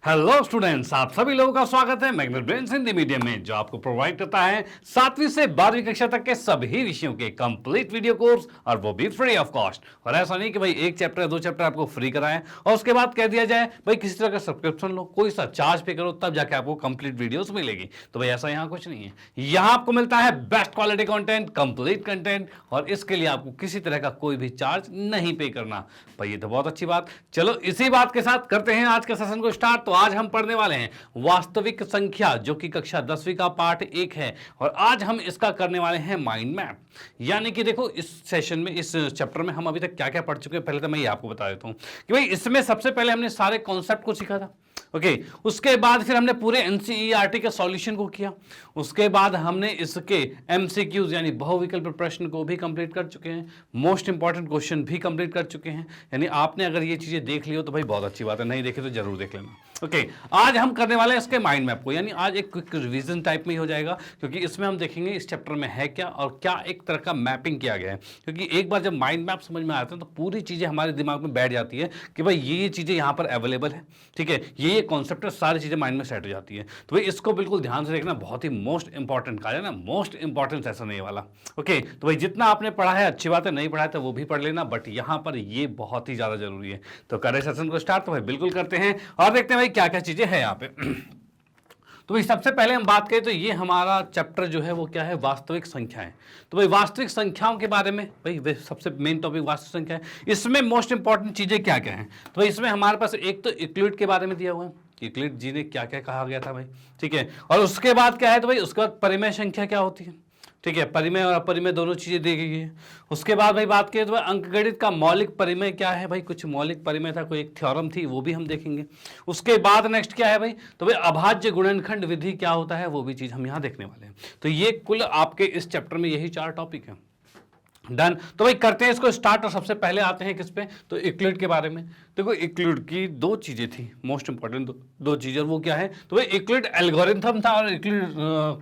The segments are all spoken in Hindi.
हेलो स्टूडेंट्स, आप सभी लोगों का स्वागत है मैग्नेट ब्रेन्स हिंदी मीडियम में, जो आपको प्रोवाइड करता है 7वीं से 12वीं कक्षा तक के सभी विषयों के कंप्लीट वीडियो कोर्स, और वो भी फ्री ऑफ कॉस्ट। और ऐसा नहीं कि भाई एक चैप्टर 2 चैप्टर आपको फ्री कराएं और उसके बाद कह दिया जाए भाई किसी तरह का सब्सक्रिप्शन लो, कोई सा चार्ज पे करो तब जाके आपको कंप्लीट वीडियोस मिलेगी। तो भाई ऐसा यहाँ कुछ नहीं है। यहाँ आपको मिलता है best quality content, complete content, और इसके लिए आपको किसी तरह का कोई भी चार्ज नहीं पे करना। भाई ये तो बहुत अच्छी बात। चलो इसी बात के साथ करते हैं आज के सेशन को स्टार्ट। तो आज हम पढ़ने वाले हैं वास्तविक संख्या, जो कि कक्षा 10वीं का पार्ट 1 है, और आज हम इसका करने वाले हैं माइंड मैप। यानी कि देखो, इस सेशन में, इस चैप्टर में हम अभी तक क्या क्या पढ़ चुके हैं, पहले तो मैं ये आपको बता देता हूं कि भाई इसमें सबसे पहले हमने सारे कॉन्सेप्ट को सीखा था। ओके, उसके बाद फिर हमने पूरे एनसीईआरटी के सॉल्यूशन को किया। उसके बाद हमने इसके एमसीक्यूज यानी बहुविकल्प प्रश्न को भी कंप्लीट कर चुके हैं, मोस्ट इंपॉर्टेंट क्वेश्चन भी कंप्लीट कर चुके हैं। यानी आपने अगर ये चीजें देख ली हो तो भाई बहुत अच्छी बात है, नहीं देखे तो जरूर देख लेना। ओके, आज हम करने वाले हैं इसके माइंड मैप को, यानी आज एक क्विक रिवीजन टाइप में ही हो जाएगा, क्योंकि इसमें हम देखेंगे इस चैप्टर में है क्या और क्या एक तरह का मैपिंग किया गया है। क्योंकि एक बार जब माइंड मैप समझ में आते हैं तो पूरी चीजें हमारे दिमाग में बैठ जाती है कि भाई ये चीजें यहाँ पर अवेलेबल है, ठीक है, ये कॉन्सेप्ट, सारी चीजें माइंड में सेट हो जाती है। तो भाई इसको बिल्कुल ध्यान से देखना, बहुत ही मोस्ट इंपॉर्टेंट कहा है ना, मोस्ट इंपॉर्टेंट सेशन है ये वाला। ओके, तो भाई जितना आपने पढ़ा है अच्छी बात है, नहीं पढ़ा है तो वो भी पढ़ लेना, बट यहाँ पर ये बहुत ही ज्यादा जरूरी है। तो करें सेशन को स्टार्ट, तो भाई बिल्कुल करते हैं और देखते हैं भाई क्या क्या चीजें हैं यहाँ पे। तो भाई सबसे पहले हम बात करें तो ये हमारा चैप्टर जो है वो क्या है, वास्तविक संख्याएं। तो भाई वास्तविक संख्याओं के बारे में, भाई सबसे मेन टॉपिक वास्तविक संख्या है। इसमें मोस्ट इंपॉर्टेंट चीजें क्या क्या हैं, तो भाई इसमें हमारे पास एक तो यूक्लिड के बारे में दिया हुआ है, यूक्लिड जी ने क्या क्या कहा गया था भाई, ठीक है। और उसके बाद क्या है, तो भाई उसके बाद परिमेय संख्या क्या होती है, ठीक है, परिमेय और अपरिमेय दोनों चीजें दी गई है। उसके बाद भाई बात करें तो भाई अंकगणित का मौलिक परिमेय क्या है, भाई कुछ मौलिक परिमेय था, कोई एक थ्योरम थी, वो भी हम देखेंगे। उसके बाद नेक्स्ट क्या है भाई, तो भाई अभाज्य गुणनखंड विधि क्या होता है, वो भी चीज हम यहाँ देखने वाले हैं। तो ये कुल आपके इस चैप्टर में यही 4 टॉपिक है। डन, तो भाई करते हैं इसको स्टार्ट। और सबसे पहले आते हैं किस पे, तो यूक्लिड के बारे में। देखो यूक्लिड की 2 चीजें थी, मोस्ट इंपॉर्टेंट दो चीजें, वो क्या है, तो भाई यूक्लिड एल्गोरिथम था और यूक्लिड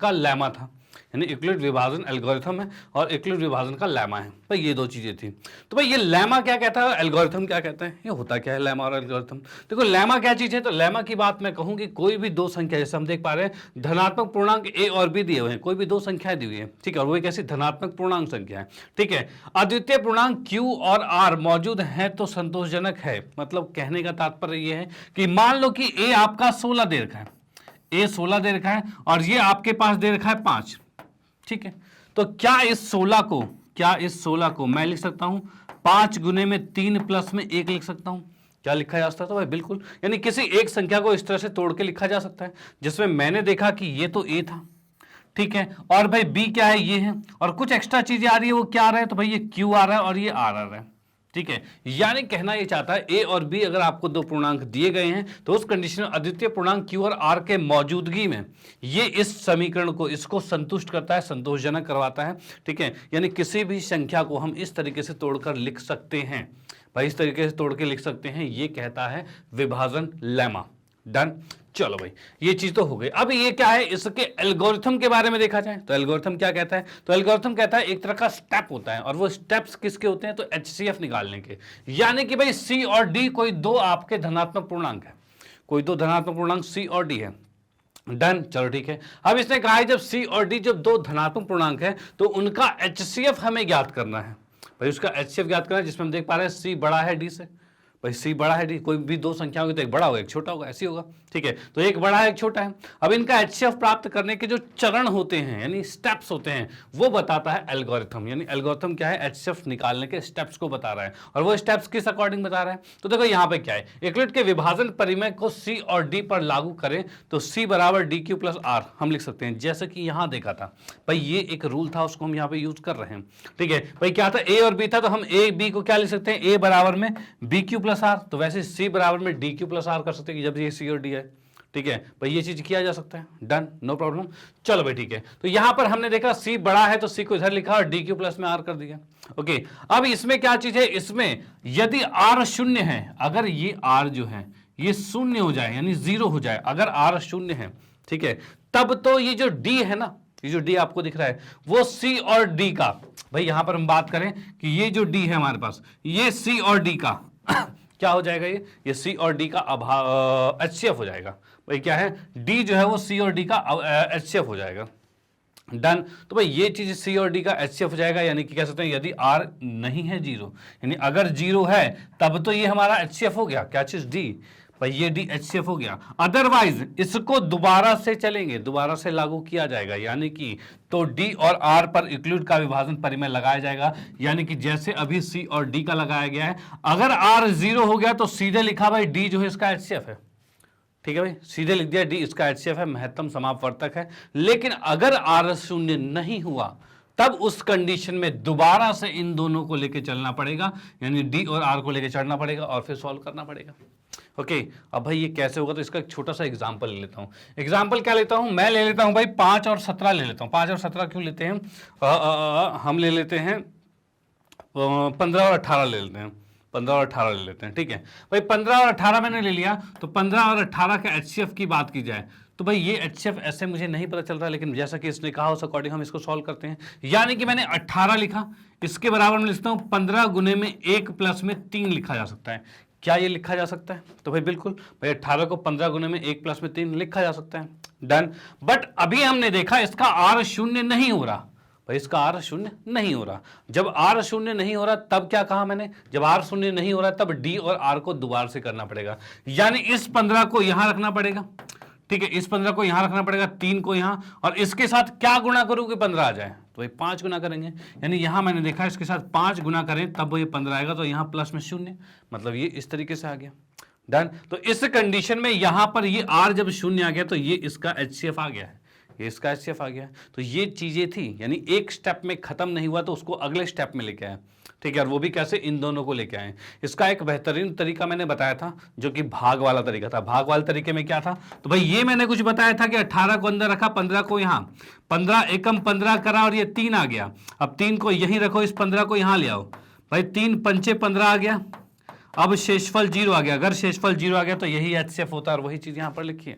का लेमा था। यानी यूक्लिड विभाजन एल्गोरिथम है और यूक्लिड विभाजन का लेमा है, भाई ये 2 चीजें थी। तो भाई ये लेमा क्या कहता है, एल्गोरिथम क्या कहता है, ये होता क्या है लेमा और एल्गोरिथम। देखो लेमा क्या चीज है, तो लेमा की बात मैं कहूँ कि कोई भी 2 संख्या, जैसे हम देख पा रहे हैं धनात्मक पूर्णांक ए और बी दिए हुए हैं, कोई भी 2 संख्याएं दी हुई है, ठीक है, और वो एक ऐसी धनात्मक पूर्णांक संख्या है, ठीक है। अद्वितीय पूर्णांक क्यू और आर मौजूद है तो संतोषजनक है। मतलब कहने का तात्पर्य ये है कि मान लो कि ए आपका 16 दे रखा है, ए 16 दे रखा है और ये आपके पास दे रखा है 5, ठीक है। तो क्या इस 16 को मैं लिख सकता हूं 5 गुने में 3 प्लस में 1 लिख सकता हूं। क्या लिखा जा सकता है, तो भाई बिल्कुल, यानी किसी एक संख्या को इस तरह से तोड़ के लिखा जा सकता है, जिसमें मैंने देखा कि ये तो ए था, ठीक है, और भाई बी क्या है, ये है, और कुछ एक्स्ट्रा चीजें आ रही है, वो क्या आ रहा है, तो भाई ये क्यू आ रहा है और ये आर आ रहा है, ठीक है। यानी कहना ये चाहता है ए और बी अगर आपको 2 पूर्णांक दिए गए हैं तो उस कंडीशन में अद्वितीय पूर्णांक क्यू और आर के मौजूदगी में ये इस समीकरण को, इसको संतुष्ट करता है, संतोषजनक करवाता है, ठीक है। यानी किसी भी संख्या को हम इस तरीके से तोड़कर लिख सकते हैं, भाई इस तरीके से तोड़ के लिख सकते हैं, ये कहता है विभाजन लेमा। डन, चलो भाई ये चीज तो हो गई। अब ये क्या है, इसके एल्गोरिथम के बारे में देखा जाए तो एल्गोरिथम क्या कहता है, तो एल्गोरिथम कहता है एक तरह का स्टेप होता है, और वो स्टेप्स किसके होते हैं, तो एचसीएफ निकालने के। यानी कि भाई सी और डी कोई 2 आपके धनात्मक पूर्णांक है, कोई 2 धनात्मक पूर्णांक सी और डी है। डन, चलो ठीक है। अब इसने कहा है जब सी और डी जब 2 धनात्मक पूर्णांक है तो उनका एचसीएफ हमें ज्ञात करना है। भाई उसका एचसीएफ ज्ञात करना है, जिसमें हम देख पा रहे हैं सी बड़ा है डी से, भाई सी बड़ा है डी, कोई भी 2 संख्या होगी तो एक बड़ा होगा एक छोटा होगा, ऐसे होगा, ठीक है। तो एक बड़ा है एक छोटा है। अब इनका एचसीएफ प्राप्त करने के जो चरण होते हैं यानी स्टेप्स होते हैं, वो बताता है एल्गोरिथम। यानी एल्गोरिथम क्या है, एचसीएफ निकालने के स्टेप्स को बता रहा है, और वो स्टेप्स किस अकॉर्डिंग बता रहा है, तो देखो यहाँ पे क्या है, यूक्लिड के विभाजन परिमेय को सी और डी पर लागू करें तो सी बराबर डी क्यू प्लस आर हम लिख सकते हैं, जैसे कि यहाँ देखा था। भाई ये एक रूल था, उसको हम यहाँ पे यूज कर रहे हैं, ठीक है। भाई क्या था, ए और बी था, तो हम ए बी को क्या लिख सकते हैं, ए बराबर में बी क्यू प्लस आर, तो वैसे सी बराबर में डी क्यू प्लस आर कर सकते हैं जब ये सी और डी है, ठीक है। भाई ये चीज किया जा सकता है, डन, नो प्रॉब्लम। चलो भाई ठीक है, तो यहां पर हमने देखा सी बड़ा है तो सी को इधर लिखा और डी क्यू प्लस में आर कर दिया। ओके, अब इसमें क्या चीज है, इसमें यदि आर शून्य है, अगर ये आर जो है ये शून्य हो जाए यानी 0 हो जाए, अगर आर शून्य है, ठीक है, तब तो ये जो डी है ना, ये जो डी आपको दिख रहा है वो सी और डी का, भाई यहां पर हम बात करें कि ये जो डी है हमारे पास, ये सी और डी का क्या हो जाएगा, ये सी और डी का HCF हो जाएगा। भाई क्या है, डी जो है वो सी और डी का HCF हो जाएगा। डन। तो भाई ये चीज सी और डी का HCF हो जाएगा, यानी कि कह सकते हैं यदि R नहीं है जीरो, यानी अगर जीरो है तब तो ये हमारा HCF हो गया, क्या चीज, डी। भाई ये डी HCF हो गया। अदरवाइज इसको दोबारा से चलेंगे, दोबारा से लागू किया जाएगा, यानी कि तो डी और R पर इक्लूड का विभाजन परिमेय लगाया जाएगा, यानी कि जैसे अभी सी और डी का लगाया गया है। अगर R जीरो हो गया तो सीधे लिखा भाई डी जो है इसका HCF है, ठीक है भाई, सीधे लिख दिया डी इसका HCF है, महत्तम समापवर्तक है। लेकिन अगर R शून्य नहीं हुआ तब उस कंडीशन में दोबारा से इन दोनों को लेके चलना पड़ेगा, यानी डी और R को लेके चढ़ना पड़ेगा और फिर सॉल्व करना पड़ेगा। ओके, अब भाई ये कैसे होगा, तो इसका एक छोटा सा एग्जांपल ले लेता हूं। एग्जांपल क्या लेता हूं, मैं ले लेता हूं भाई 5 और 17 ले लेता हूं। 5 और 17 क्यों लेते हैं, हम ले लेते हैं 15 और 18 ले लेते हैं, 15 और 18 ले लेते हैं, ठीक है भाई। 15 और 18 मैंने ले लिया, तो 15 और 18 का HCF की बात की जाए तो भाई ये HCF ऐसे मुझे नहीं पता चल रहा, लेकिन जैसा कि इसने कहा उस अकॉर्डिंग हम इसको सॉल्व करते हैं। यानी कि मैंने 18 लिखा, इसके बराबर में लिखता हूं 15 गुने में 1 प्लस में 3 लिखा जा सकता है। क्या ये लिखा जा सकता है, तो भाई बिल्कुल भाई 18 को 15 गुने में 1 प्लस में 3 लिखा जा सकता है। डन। बट अभी हमने देखा इसका R शून्य नहीं हो रहा, भाई इसका R शून्य नहीं हो रहा। जब R शून्य नहीं हो रहा तब क्या कहा मैंने, जब R शून्य नहीं हो रहा तब D और R को दोबारा से करना पड़ेगा, यानी इस 15 को यहां रखना पड़ेगा, ठीक है, इस 15 को यहां रखना पड़ेगा, 3 को यहां, और इसके साथ क्या गुणा करूं कि 15 आ जाए, तो भाई 5 गुना करेंगे, यानी यहां मैंने देखा इसके साथ 5 गुना करें तब ये 15 आएगा, तो यहां प्लस में शून्य, मतलब ये इस तरीके से आ गया। डन। तो इस कंडीशन में यहां पर ये R जब शून्य आ गया तो ये इसका HCF आ गया है, ये इसका HCF आ गया। तो ये चीजें थी, यानी एक स्टेप में खत्म नहीं हुआ तो उसको अगले स्टेप में लेके आए, ठीक है, और वो भी कैसे, इन दोनों को लेके आए। इसका एक बेहतरीन तरीका मैंने बताया था जो कि भाग वाला तरीका था। भाग वाले तरीके में क्या था, तो भाई ये मैंने कुछ बताया था कि 18 को अंदर रखा, 15 को यहां, 15 एकम 15 करा और ये 3 आ गया। अब 3 को यहीं रखो, इस 15 को यहां ले आओ, भाई 3 पंचे 15 आ गया। अब शेषफल 0 आ गया, अगर शेषफल 0 आ गया तो यही HCF होता है, और वही चीज यहां पर लिखी है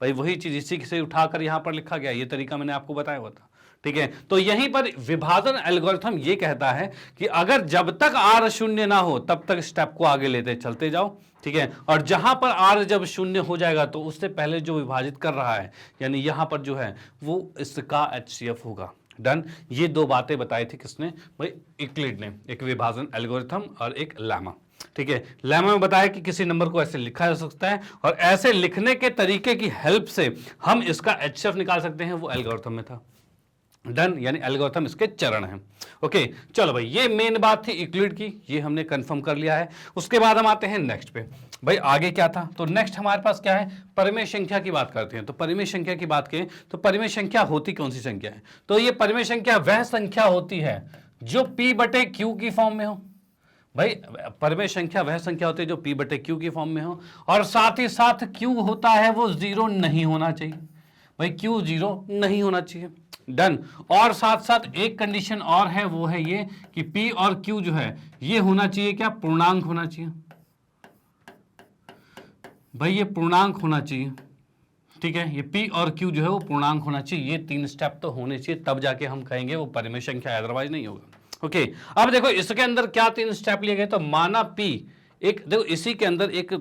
भाई, वही चीज इसी से उठाकर यहां पर लिखा गया। ये तरीका मैंने आपको बताया हुआ था, ठीक है। तो यहीं पर विभाजन एल्गोरिथम ये कहता है कि अगर जब तक R शून्य ना हो तब तक स्टेप को आगे लेते चलते जाओ, ठीक है, और जहां पर R जब शून्य हो जाएगा तो उससे पहले जो विभाजित कर रहा है, यानी यहां पर जो है वो इसका HCF होगा। डन। ये दो बातें बताई थी किसने, भाई यूक्लिड ने, एक विभाजन एल्गोरिथम और एक लेमा, ठीक है। लेमा में बताया कि किसी नंबर को ऐसे लिखा जा सकता है, और ऐसे लिखने के तरीके की हेल्प से हम इसका HCF निकाल सकते हैं, वो एल्गोरिथम में था। डन, यानी एल्गोरिथम इसके चरण हैं। ओके, चलो भाई ये मेन बात थी यूक्लिड की, ये हमने कंफर्म कर लिया है। उसके बाद हम आते हैं नेक्स्ट पे, भाई आगे क्या था, तो नेक्स्ट हमारे पास क्या है, परिमेय संख्या की बात करते हैं। तो परिमेय संख्या की बात करें तो परिमेय संख्या होती कौन सी संख्या है, तो ये परिमेय संख्या वह संख्या होती है जो P/Q की फॉर्म में हो। भाई परिमेय संख्या वह संख्या होती है जो P/Q की फॉर्म में हो, और साथ ही साथ Q होता है वो 0 नहीं होना चाहिए, भाई Q 0 नहीं होना चाहिए। डन। और साथ साथ एक कंडीशन और है, वो है ये कि P और Q जो है ये होना चाहिए क्या, पूर्णांक होना चाहिए, भाई ये पूर्णांक होना चाहिए, ठीक है, ये P और Q जो है वो पूर्णांक होना चाहिए। ये 3 स्टेप तो होने चाहिए, तब जाके हम कहेंगे वो परिमेय संख्या है, अदरवाइज नहीं होगा। ओके, अब देखो इसके अंदर क्या 3 स्टेप लिए गए, तो माना P, एक देखो इसी के अंदर एक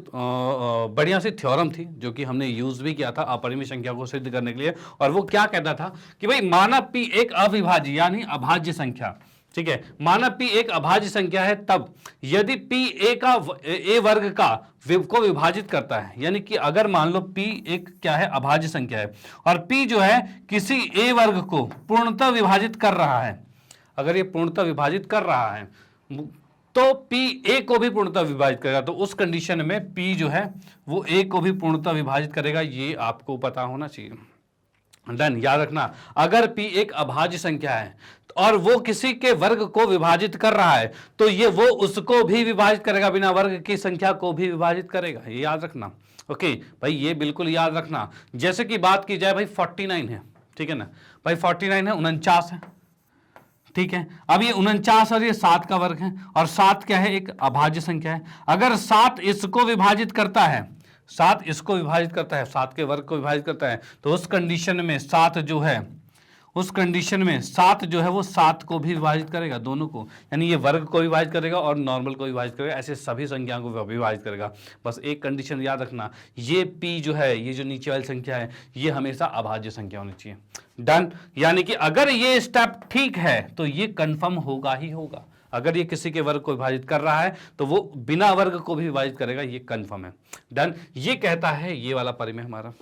बढ़िया सी थ्योरम थी जो कि हमने यूज भी किया था अपरिमेय संख्या को सिद्ध करने के लिए, और वो क्या कहता था कि भाई माना P एक अविभाज्य यानी अभाज्य संख्या, ठीक है, माना P एक अभाज्य संख्या है तब यदि P a वर्ग का को विभाजित करता है, यानी कि अगर मान लो P एक क्या है, अभाज्य संख्या है, और P जो है किसी a वर्ग को पूर्णतः विभाजित कर रहा है, अगर ये पूर्णतः विभाजित कर रहा है तो P a को भी पूर्णतः विभाजित करेगा, तो उस कंडीशन में P जो है वो a को भी पूर्णतः विभाजित करेगा, ये आपको पता होना चाहिए। डन, याद रखना, अगर P एक अभाज्य संख्या है और वो किसी के वर्ग को विभाजित कर रहा है तो ये वो उसको भी विभाजित करेगा, बिना वर्ग की संख्या को भी विभाजित करेगा, ये याद रखना। ओके भाई, ये बिल्कुल याद रखना। जैसे कि बात की जाए भाई 49 है, ठीक है ना, भाई 49 है, 49 है, ठीक है। अब ये 49 और ये 7 का वर्ग है, और 7 क्या है, एक अभाज्य संख्या है। अगर 7 इसको विभाजित करता है, 7 इसको विभाजित करता है, 7 के वर्ग को विभाजित करता है, तो उस कंडीशन में 7 जो है उस कंडीशन में 7 जो है वो 7 को भी विभाजित करेगा, दोनों को, यानी ये वर्ग को विभाजित करेगा और नॉर्मल को विभाजित करेगा, ऐसे सभी संख्याओं को विभाजित करेगा। बस एक कंडीशन याद रखना, ये p जो है, ये जो नीचे वाली संख्या है, ये हमेशा अभाज्य संख्या होनी चाहिए। डन। यानी कि अगर ये स्टेप ठीक है तो ये कंफर्म होगा ही होगा। अगर ये किसी के वर्ग को विभाजित कर रहा है तो वो बिना वर्ग को भी विभाजित करेगा, ये कंफर्म है। डन। ये कहता है ये वाला परिमेय हमारा।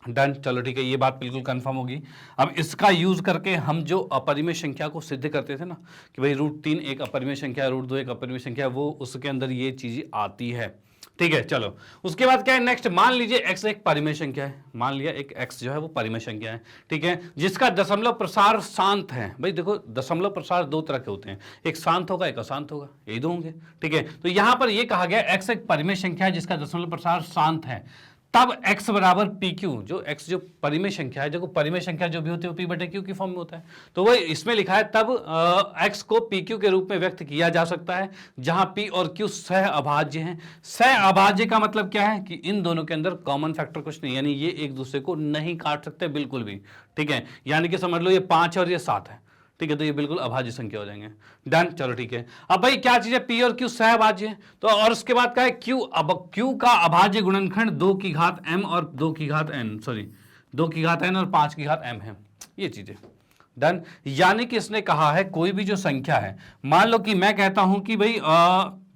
डन। चलो ठीक है, ये बात बिल्कुल कंफर्म होगी। अब इसका यूज करके हम जो अपरिमेय संख्या को सिद्ध करते थे ना कि भाई √3 एक अपरिमेय संख्या है, √2 एक अपरिमेय संख्या है, वो उसके अंदर ये चीज आती है। ठीक है, चलो उसके बाद क्या है नेक्स्ट, मान लीजिए x एक परिमेय संख्या है, मान लिया एक x जो है वो परिमेय संख्या है, ठीक है, जिसका दशमलव प्रसार शांत है। भाई देखो दशमलव प्रसार दो तरह के होते हैं, एक शांत होगा एक अशांत होगा, यही दो होंगे। ठीक है, तो यहां पर ये कहा गया x एक परिमेय संख्या है जिसका दशमलव प्रसार शांत है, तब x बराबर PQ, जो x जो परिमेय संख्या है, देखो परिमेय संख्या जो भी होती है वो P/Q की फॉर्म में होता है, तो वो इसमें लिखा है तब x को PQ के रूप में व्यक्त किया जा सकता है जहां P और Q सह अभाज्य हैं। सह अभाज्य का मतलब क्या है कि इन दोनों के अंदर कॉमन फैक्टर कुछ नहीं, यानी ये एक दूसरे को नहीं काट सकते बिल्कुल भी। ठीक है, यानी कि समझ लो ये 5 और ये 7 है, ठीक है, तो ये बिल्कुल अभाज्य संख्या हो जाएंगे। डन। चलो ठीक है, अब भाई क्या चीज है, P और Q सहअभाज्य है, तो और उसके बाद क्या है Q, अब Q का अभाज्य गुणनखंड 2 की घात m और 2 की घात n, सॉरी 2 की घात n और 5 की घात m है, ये चीजें। डन। यानी कि इसने कहा है कोई भी जो संख्या है, मान लो कि मैं कहता हूं कि भाई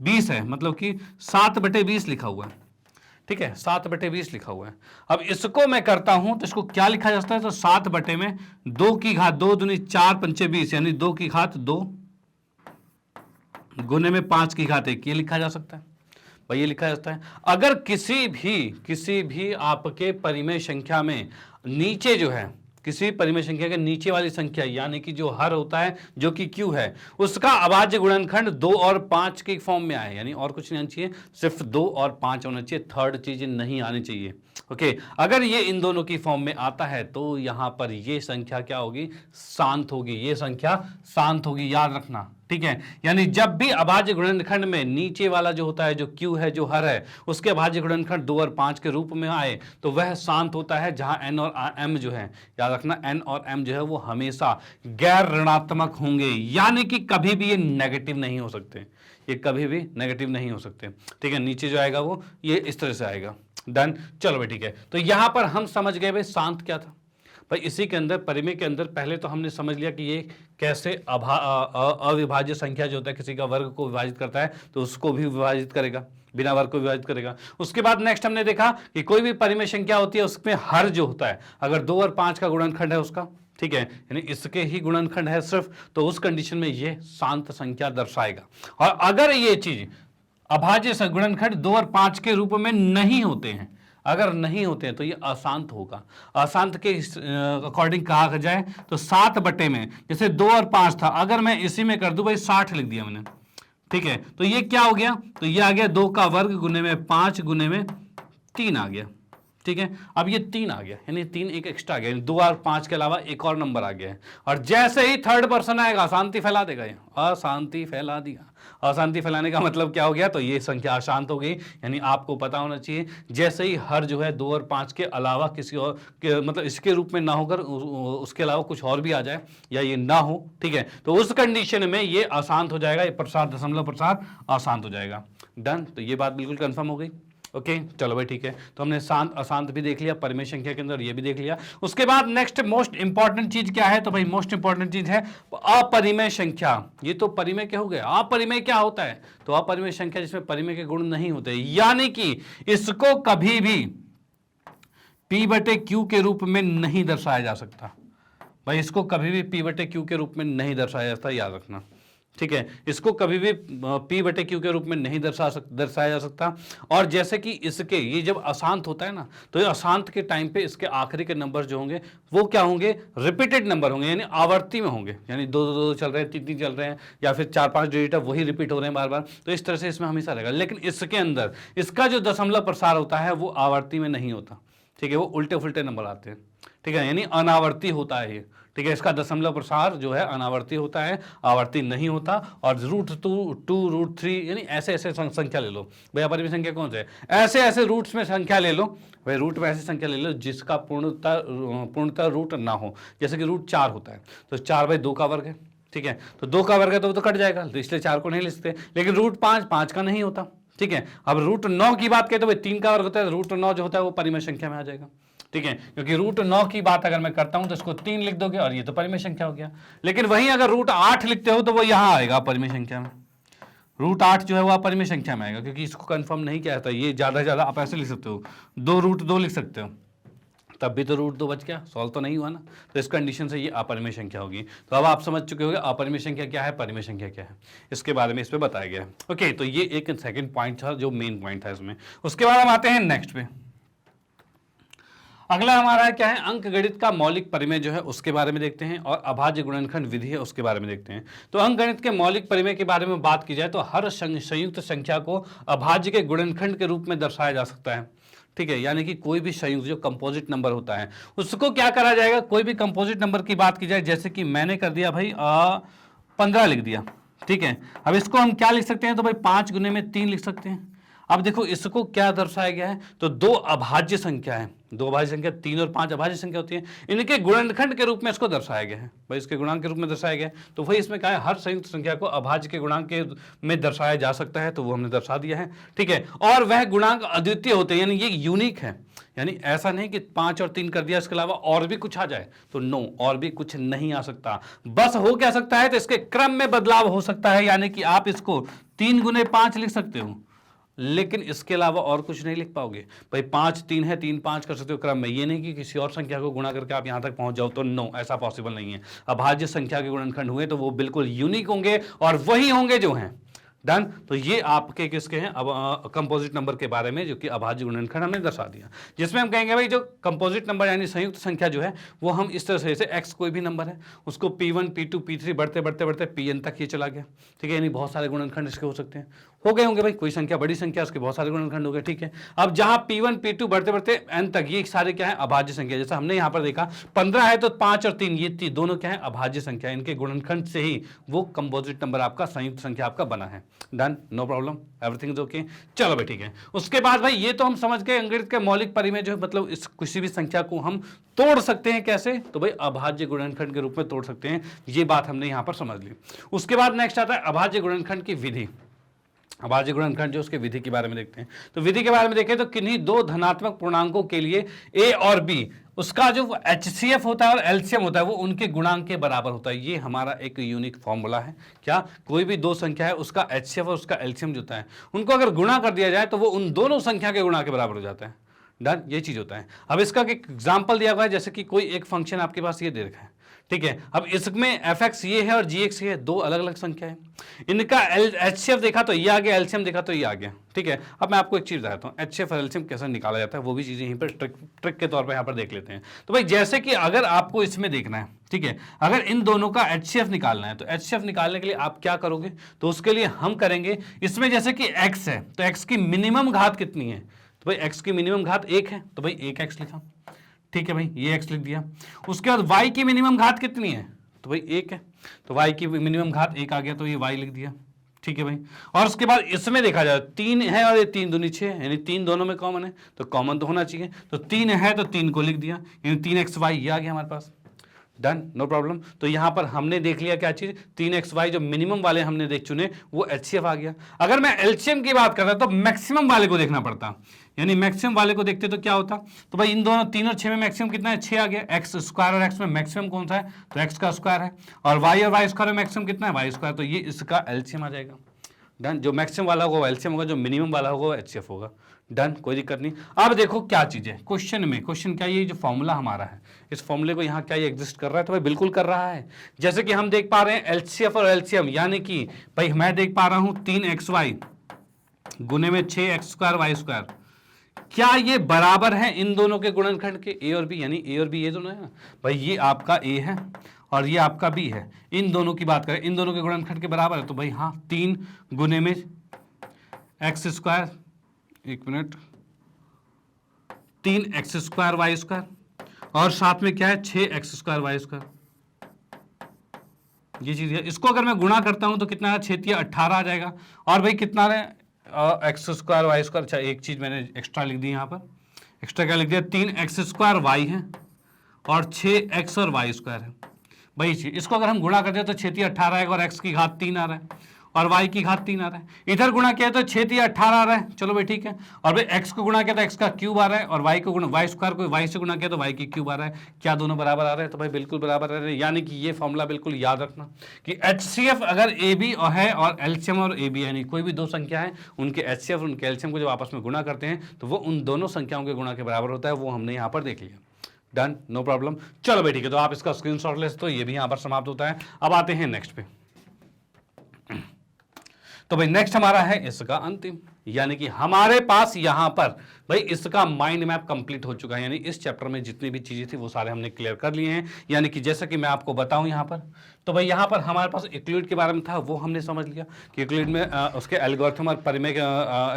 20 है, मतलब कि 7/20 लिखा हुआ है, ठीक है, 7/20 लिखा हुआ है। अब इसको मैं करता हूं तो इसको क्या लिखा जा सकता है, तो 7/2 की घात 2 दूनी 4 पंचे 20, यानी 2 की घात 2 गुने में 5 की घात 1, ये लिखा जा सकता है। भाई ये लिखा जा सकता है। अगर किसी भी आपके परिमेय संख्या में नीचे जो है, किसी परिमेय संख्या के नीचे वाली संख्या यानी कि जो हर होता है जो कि Q है, उसका अभाज्य गुणनखंड 2 और 5 के फॉर्म में आए, यानी और कुछ नहीं आना चाहिए, सिर्फ 2 और 5 होना चाहिए, थर्ड चीज नहीं आनी चाहिए। ओके, अगर ये इन दोनों की फॉर्म में आता है तो यहां पर ये संख्या क्या होगी, शांत होगी, ये संख्या शांत होगी, याद रखना। ठीक है, यानी जब भी अभाज्य गुणनखंड में नीचे वाला जो होता है, जो Q है, जो हर है, उसके अभाज्य गुणनखंड 2 और 5 के रूप में आए तो वह शांत होता है, जहां n और m जो है, याद रखना n और m जो है वो हमेशा गैर ऋणात्मक होंगे, यानी कि कभी भी ये नेगेटिव नहीं हो सकते, ये कभी भी नेगेटिव नहीं हो सकते। ठीक है, नीचे जो आएगा वो ये इस तरह से आएगा। डन। चलो भाई ठीक है, तो यहां पर हम समझ गए भाई शांत क्या था। भाई इसी के अंदर परिमेय के अंदर पहले तो हमने समझ लिया कि ये कैसे अविभाज्य संख्या जो होता है, किसी का वर्ग को विभाजित करता है तो उसको भी विभाजित करेगा, बिना वर्ग को विभाजित करेगा। उसके बाद नेक्स्ट हमने देखा कि कोई भी परिमेय संख्या होती है उसमें हर जो होता है, अगर 2 और 5 का गुणनखंड है उसका, ठीक है, यानी इसके ही गुणनखंड है सिर्फ, तो उस कंडीशन में ये शांत संख्या दर्शाएगा। और अगर ये चीज अभाज्य गुणनखंड 2 और 5 के रूप में नहीं होते हैं, अगर नहीं होते हैं तो ये अशांत होगा। अशांत के अकॉर्डिंग कहा जाए तो 7 बटे में, जैसे 2 और 5 था, अगर मैं इसी में कर दूं भाई 60 लिख दिया मैंने, ठीक है, तो ये क्या हो गया, तो ये आ गया 2 का वर्ग गुने में 5 गुने में 3 आ गया। ठीक है, अब ये 3 आ गया, यानी 3 एक एक्स्ट्रा आ गया, 2 और 5 के अलावा एक और नंबर आ गया है। और जैसे ही थर्ड पर्सन आएगा अशांति फैला देगा, ये अशांति फैला दिया। अशांति फैलाने का मतलब क्या हो गया, तो ये संख्या अशांत हो गई। यानी आपको पता होना चाहिए जैसे ही हर जो है 2 और 5 के अलावा किसी और मतलब इसके रूप में ना होकर उसके अलावा कुछ और भी आ जाए या ये ना हो, ठीक है, तो उस कंडीशन में ये अशांत हो जाएगा, ये प्रसार दशमलव प्रसार अशांत हो जाएगा। डन। तो ये बात बिल्कुल कंफर्म हो गई। ओके, चलो भाई ठीक है, तो हमने शांत अशांत भी देख लिया, परिमेय संख्या के अंदर ये भी देख लिया। उसके बाद नेक्स्ट मोस्ट इंपॉर्टेंट चीज क्या है, तो भाई मोस्ट इंपॉर्टेंट चीज है अपरिमेय संख्या। ये तो परिमेय के हो गए, अपरिमेय क्या होता है, तो अपरिमेय संख्या जिसमें परिमेय के गुण नहीं होते, यानी कि इसको कभी भी P/Q के रूप में नहीं दर्शाया जा सकता। भाई इसको कभी भी P/Q के रूप में नहीं दर्शाया जा सकता, याद रखना। ठीक है, इसको कभी भी P/Q के रूप में नहीं दर्शाया जा सकता। और जैसे कि इसके ये जब अशांत होता है ना, तो ये अशांत के टाइम पे इसके आखिरी के नंबर जो होंगे वो क्या होंगे, रिपीटेड नंबर होंगे, यानी आवर्ती में होंगे, यानी 2 चल रहे हैं, 3 चल रहे हैं, या फिर 4-5 डिजिट वही रिपीट हो रहे हैं बार बार, तो इस तरह से इसमें हमेशा रहेगा। लेकिन इसके अंदर इसका जो दशमलव प्रसार होता है वो आवर्ती में नहीं होता। ठीक है, वो उल्टे फुल्टे नंबर आते हैं। ठीक है, यानी अनावर्ती होता है ये, ठीक है। इसका दशमलव प्रसार जो है अनावर्ती होता है, आवर्ती नहीं होता। और √2, √3 यानी ऐसे ऐसे संख्या ले लो भाई, अपरिमेय संख्या कौन से है, ऐसे ऐसे रूट्स में संख्या ले लो भाई, रूट में ऐसी संख्या ले लो जिसका पूर्णतः रूट ना हो। जैसे कि √4 होता है तो 4/2 का वर्ग है, ठीक है, तो 2 का वर्ग है तो वो तो कट जाएगा, तो इसलिए 4 को नहीं लिखते। लेकिन √5 5 का नहीं होता, ठीक है। अब √9 की बात करें तो भाई 3 का वर्ग होता है, √9 जो होता है वो परिमेय संख्या में आ जाएगा, ठीक है, क्योंकि √9 की बात अगर मैं करता हूं तो इसको 3 लिख दोगे और ये तो परिमेय संख्या हो गया। लेकिन वहीं अगर √8 लिखते हो तो वो यहां आएगा परिमेय संख्या में, √8 जो है वो परिमेय संख्या में आएगा, क्योंकि इसको कंफर्म नहीं किया जाता। ये ज्यादा से ज्यादा आप ऐसे लिख सकते हो, 2√2 लिख सकते हो, तब भी तो √2 बच गया, सॉल्व तो नहीं हुआ ना। तो इस कंडीशन से ये अपरिमेय संख्या होगी। तो अब आप समझ चुके होंगे अपरिमेय संख्या क्या है, परिमेय संख्या क्या है, इसके बारे में इस पे बताया गया है। ओके, तो ये एक सेकंड पॉइंट था जो मेन पॉइंट था इसमें। उसके बाद हम आते हैं नेक्स्ट पे। अगला हमारा क्या है, अंकगणित का मौलिक परिमेय जो है उसके बारे में देखते हैं, और अभाज्य गुणनखंड विधि है उसके बारे में देखते हैं। तो अंकगणित के मौलिक परिमेय के बारे में बात की जाए तो हर संयुक्त संख्या को अभाज्य के गुणनखंड के रूप में दर्शाया जा सकता है, ठीक है। यानी कि कोई भी संयुक्त जो कंपोजिट नंबर होता है उसको क्या करा जाएगा, कोई भी कंपोजिट नंबर की बात की जाए, जैसे कि मैंने कर दिया भाई 15 लिख दिया, ठीक है। अब इसको हम क्या लिख सकते हैं, तो भाई 5 गुने में 3 लिख सकते हैं। अब देखो इसको क्या दर्शाया गया है, तो 2 अभाज्य संख्या है, 2 अभाज्य संख्या 3 और 5 अभाज्य संख्या होती है, इनके गुणनखंड के रूप में इसको दर्शाया गया है भाई, इसके गुणांक के रूप में दर्शाया गया है। तो वही इसमें क्या है, हर संयुक्त संख्या को अभाज्य के गुणांक के में दर्शाया जा सकता है, तो वो हमने दर्शा दिया है, ठीक है। और वह गुणांक अद्वितीय होते हैं, यानी ये यूनिक है, यानी ऐसा नहीं कि 5 और 3 कर दिया इसके अलावा और भी कुछ आ जाए, तो नो, और भी कुछ नहीं आ सकता। बस हो क्या सकता है, तो इसके क्रम में बदलाव हो सकता है, यानी कि आप इसको 3 गुने 5 लिख सकते हो, लेकिन इसके अलावा और कुछ नहीं लिख पाओगे भाई। 5 3 है, 3 5 कर सकते हो क्रम में, ये नहीं कि किसी और संख्या को गुणा करके आप यहां तक पहुंच जाओ, तो नो, ऐसा पॉसिबल नहीं है। अभाज्य संख्या के गुणनखंड हुए तो वो बिल्कुल यूनिक होंगे और वही होंगे जो हैं। डन। तो ये आपके किसके हैं, अब कंपोजिट नंबर के बारे में, जो कि अभाज्य गुणनखंड हमने दर्शा दिया, जिसमें हम कहेंगे भाई जो कंपोजिट नंबर यानी संयुक्त संख्या जो है वो हम इस तरह से, जैसे x कोई भी नंबर है उसको p1 p2 p3 बढ़ते बढ़ते बढ़ते pn तक ये चला गया, ठीक है। यानी बहुत सारे गुणनखंड इसके हो सकते हैं, हो गए होंगे भाई, कोई संख्या बड़ी संख्या उसके बहुत सारे गुणनखंड हो गए, ठीक है। अब जहां p1 p2 बढ़ते बढ़ते n तक, ये सारे क्या है, अभाज्य संख्या। जैसे हमने यहाँ पर देखा 15 है तो 5 और 3 ये दोनों क्या है, अभाज्य संख्या, इनके गुणनखंड से ही वो कंपोजिट नंबर आपका, संयुक्त संख्या आपका बना है। Done, no problem, everything is okay. चलो भाई ठीक है। उसके बाद भाई ये तो हम समझ गए अंकगणित के मौलिक परिमेय जो है, मतलब इस किसी भी संख्या को हम तोड़ सकते हैं, कैसे, तो भाई अभाज्य गुणनखंड के रूप में तोड़ सकते हैं, ये बात हमने यहां पर समझ ली। उसके बाद नेक्स्ट आता है अभाज्य गुणनखंड की विधि। अभाज्य गुणनखंड जो उसके विधि के बारे में देखते हैं। तो विधि के बारे में देखें तो किन्हीं 2 धनात्मक पूर्णांकों के लिए a और b, उसका जो HCF होता है और LCM होता है वो उनके गुणांक के बराबर होता है। ये हमारा एक यूनिक फॉर्मूला है। क्या, कोई भी 2 संख्या है उसका HCF और उसका LCM जो होता है उनको अगर गुणा कर दिया जाए तो वो उन दोनों संख्या के गुणा के बराबर हो जाता है। डन, ये चीज होता है। अब इसका एक एग्जाम्पल दिया हुआ है, जैसे कि कोई एक फंक्शन आपके पास ये दे रखा है, ठीक है। अब इसमें fx ये है और gx ये है, 2 अलग अलग संख्या है, इनका HCF देखा तो ये आ गया, LCM देखा तो ये आ गया, ठीक है। अब मैं आपको एक चीज बताता हूँ HCF और LCM कैसे निकाला जाता है, वो भी चीजें यहीं पर ट्रिक के तौर पर यहाँ पर देख लेते हैं। तो भाई जैसे कि अगर आपको इसमें देखना है, ठीक है, अगर इन दोनों का HCF निकालना है तो HCF निकालने के लिए आप क्या करोगे, तो उसके लिए हम करेंगे इसमें, जैसे कि x है तो x की मिनिमम घात कितनी है, तो भाई x की मिनिमम घात 1 है, तो भाई 1x लिखा, ठीक है भाई, ये x लिख दिया। उसके बाद y की मिनिमम घात कितनी है, तो भाई 1 है, तो y की मिनिमम घात 1 आ गया, तो ये y लिख दिया, ठीक है भाई। और उसके बाद इसमें देखा जाए 3 है और ये 3 दूनी 6 है, यानी 3 दोनों में कॉमन है, तो कॉमन तो होना चाहिए, तो 3 है तो 3 को लिख दिया, यानी 3xy ये आ गया हमारे पास। Done, no problem. तो यहां पर हमने देख लिया क्या चीज, 3xy जो मिनिमम वाले हमने देख चुने वो HCF आ गया। अगर मैं LCM की बात कर रहा तो मैक्सिमम वाले को देखना पड़ता, यानी मैक्सिमम वाले को देखते तो क्या होता, तो भाई इन दोनों 3 और 6 में मैक्सिमम कितना है, 6 आ गया। एक्स स्क्वायर और x में मैक्सिमम कौन सा है, तो x का स्क्वायर है, और y और y स्क्वायर में मैक्सिमम कितना है, y स्क्वायर, तो ये इसका LCM आ जाएगा। डन, जो मैक्सिमम वाला होगा वो LCM होगा, जो मिनिमम वाला होगा वो HCF होगा। डन, कोई दिक्कत नहीं। अब देखो क्या चीज है क्वेश्चन में, क्वेश्चन क्या, ये जो फॉर्मूला हमारा है इस फॉर्मूले को यहाँ क्या ये एग्जिस्ट कर रहा है, तो भाई बिल्कुल कर रहा है। जैसे कि हम देख पा रहे हैं LCF और LCM, यानी कि भाई मैं देख पा रहा हूं 3xy गुने में 6x स्क्वायर y स्क्वायर, क्या ये बराबर है इन दोनों के गुणनखंड के, a और b, यानी a और b ये दोनों है ना भाई, ये आपका a है और ये आपका b है, इन दोनों की बात करें, इन दोनों के गुणनखंड के बराबर है, तो भाई हाँ 3 गुने में x स्क्वायर, एक minute, 3x square y square, और साथ में क्या है 6x² y², ये चीज है। इसको अगर मैं गुणा करता हूं तो कितना है, 6 × 18 आ जाएगा। और भाई कितना है, x² y²। अच्छा एक चीज मैंने एक्स्ट्रा लिख दी यहां पर, एक्स्ट्रा क्या लिख दिया, 3x² y है और 6x और y² है। भाई इसको अगर हम गुणा करते हैं तो 6 × 18 आएगा और x की घात 3 आ रहा है और y की घात 3 आ रहा है। इधर गुणा किया तो 6 × 18 आ रहा है, चलो भाई ठीक है। और भाई x को गुणा किया तो x का क्यूब आ रहा है और y को गुणा y² को y से गुणा किया तो y की क्यूब आ रहा है। क्या दोनों बराबर आ रहे हैं, तो भाई बिल्कुल बराबर आ रहे हैं। यानी कि ये फॉर्मूला बिल्कुल याद रखना कि HCF अगर AB है और एलसीएम और AB यानी कोई भी दो संख्या है, उनके HCF और उनके एलसीएम को जब आपस में गुणा करते हैं तो वो उन दोनों संख्याओं के गुणा के बराबर होता है। वो हमने यहाँ पर देख लिया, डन, नो प्रॉब्लम। चलो भाई ठीक है, तो आप इसका स्क्रीनशॉट ले सकते हो, ये भी यहां पर समाप्त होता है। अब आते हैं नेक्स्ट पे। तो भाई नेक्स्ट हमारा है इसका अंतिम, यानी कि हमारे पास यहां पर भाई इसका माइंड मैप कंप्लीट हो चुका है। यानी इस चैप्टर में जितनी भी चीजें थी वो सारे हमने क्लियर कर लिए हैं। यानी कि जैसा कि मैं आपको बताऊं यहां पर, तो भाई यहां पर हमारे पास यूक्लिड के बारे में था, वो हमने समझ लिया कि यूक्लिड में उसके एल्गोरिथम और परिमेय,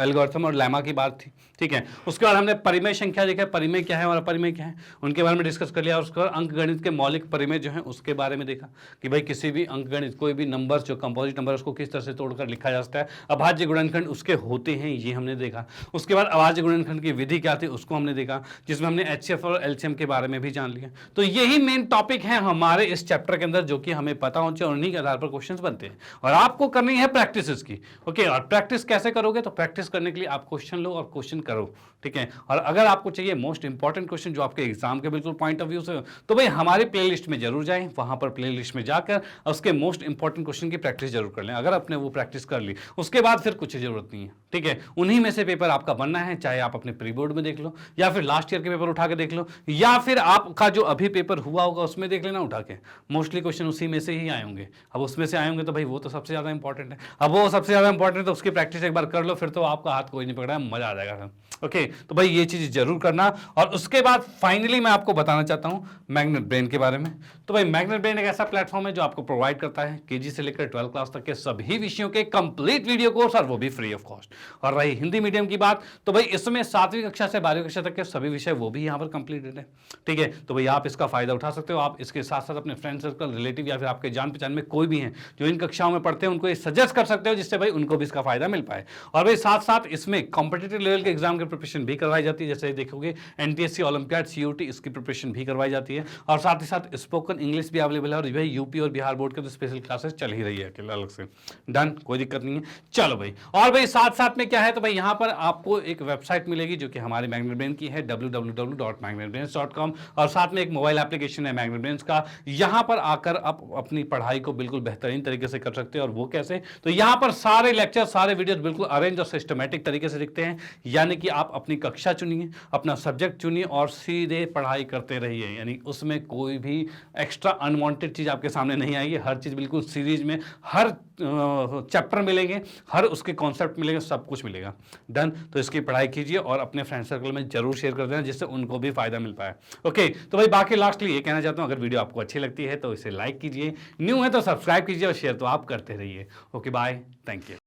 एल्गोरिथम और लेमा की बात थी, ठीक है। उसके बाद हमने परिमेय संख्या देखा, परिमेय क्या है और अपरिमेय क्या है, उनके बारे में डिस्कस कर लिया। उसके बाद अंकगणित के मौलिक परिमेय जो है उसके बारे में देखा कि भाई किसी भी अंकगणित कोई भी नंबर जो कंपोजिट नंबर उसको किस तरह से तोड़कर लिखा जा सकता है, अभाज्य गुणनखंड उसके होते हैं, ये हमने देखा। उसके बाद अभाज्य गुणनखंड की विधि क्या थी उसको हमने देखा, जिसमें हमने HCF और LCM के बारे में भी जान लिया। तो यही मेन टॉपिक है हमारे इस चैप्टर के अंदर, जो कि हमें पता होना चाहिए और उन्हीं के आधार पर क्वेश्चंस बनते हैं। और आपको करनी है प्रैक्टिस इसकी, ओके। और प्रैक्टिस कैसे करोगे, तो प्रैक्टिस करने के लिए आप क्वेश्चन लो और क्वेश्चन करो, ठीक है। और अगर आपको चाहिए मोस्ट इंपॉर्टेंट क्वेश्चन जो आपके एग्जाम के बिल्कुल पॉइंट ऑफ व्यू से, तो भाई हमारे प्लेलिस्ट में जरूर जाएं, वहां पर प्लेलिस्ट में जाकर उसके मोस्ट इंपॉर्टेंट क्वेश्चन की प्रैक्टिस जरूर कर लें। अगर आपने वो प्रैक्टिस कर ली उसके बाद फिर कुछ जरूरत नहीं है, ठीक है। उन्हीं में से पेपर आपका बनना है, चाहे आप अपने प्री बोर्ड में देख लो या फिर लास्ट ईयर के पेपर उठा के देख लो या फिर आपका जो अभी पेपर हुआ होगा उसमें देख लेना उठा के, मोस्टली क्वेश्चन उसी में से ही आए होंगे। अब उसमें से आए होंगे तो भाई वो तो सबसे ज्यादा इंपॉर्टेंट है। अब वो सबसे ज्यादा इंपॉर्टेंट है तो उसकी प्रैक्टिस एक बार कर लो, फिर तो आपका हाथ कोई नहीं पकड़ा, मजा आ जाएगा, ओके। तो भाई ये चीज जरूर करना। और उसके बाद फाइनली मैं आपको बताना चाहता हूं मैग्नेट ब्रेन के बारे में। तो भाई मैग्नेट ब्रेन एक ऐसा प्लेटफॉर्म है जो आपको प्रोवाइड करता है केजी से लेकर 12th क्लास तक के सभी विषयों के कंप्लीट वीडियो कोर्स, और वो भी फ्री ऑफ कॉस्ट। और रही हिंदी मीडियम की बात, तो भाई इसमें 7वीं कक्षा से 12वीं कक्षा तक के सभी विषय वो भी यहाँ पर कंप्लीटेड है, ठीक है। तो भाई आप इसका फायदा उठा सकते हो। आप इसके साथ साथ अपने फ्रेंड सर्कल, रिलेटिव या फिर आपके जान पहचान में कोई भी हैं जो इन कक्षाओं में पढ़ते हैं उनको ये सजेस्ट कर सकते हो, जिससे भाई उनको भी इसका फायदा मिल पाए। और भाई साथ साथ इसमें कॉम्पिटिटिव लेवल के एग्जाम की प्रिपरेशन भी करवाई जाती है, जैसे देखोगे NTSC, ओलंपियाड, COT, इसकी प्रिपरेशन भी करवाई जाती है। और साथ ही साथ स्पोकन इंग्लिश भी अवेलेबल है। और भाई यूपी और बिहार बोर्ड के तो स्पेशल क्लासेस चल ही रही है अलग से, डन, कोई दिक्कत नहीं है। चलो भाई, और भाई साथ साथ में क्या है, तो भाई यहाँ पर आपको एक वेबसाइट मिलेगी जो कि हमारे मैग्नेट ब्रेन की है, www.magnetbrains.com। और साथ में एक मोबाइल एप्लीकेशन है मैग्नेट ब्रेन्स का। यहाँ पर आकर आप अपनी पढ़ाई को बिल्कुल बेहतरीन तरीके से कर सकते हैं। और वो कैसे, तो यहाँ पर सारे लेक्चर, सारे वीडियोस बिल्कुल अरेंज और सिस्टमैटिक तरीके से दिखते हैं। यानी कि आप अपनी कक्षा चुनिए, अपना सब्जेक्ट चुनिए और सीधे पढ़ाई करते रहिए। यानी उसमें कोई भी एक्स्ट्रा अनवांटेड चीज आपके सामने नहीं आएगी। हर चीज बिल्कुल सीरीज में, हर चैप्टर मिलेंगे, हर उसके कॉन्सेप्ट मिलेंगे, सब कुछ मिलेगा, डन। तो इसकी पढ़ाई कीजिए और अपने फ्रेंड सर्कल में जरूर शेयर कर देना, जिससे उनको भी फायदा मिल पाए, ओके। तो भाई बाकी लास्टली ये कहना चाहता हूं, अगर वीडियो आपको अच्छी लगती है तो इसे लाइक कीजिए, न्यू है तो सब्सक्राइब कीजिए और शेयर तो आप करते रहिए, ओके। Bye, thank you.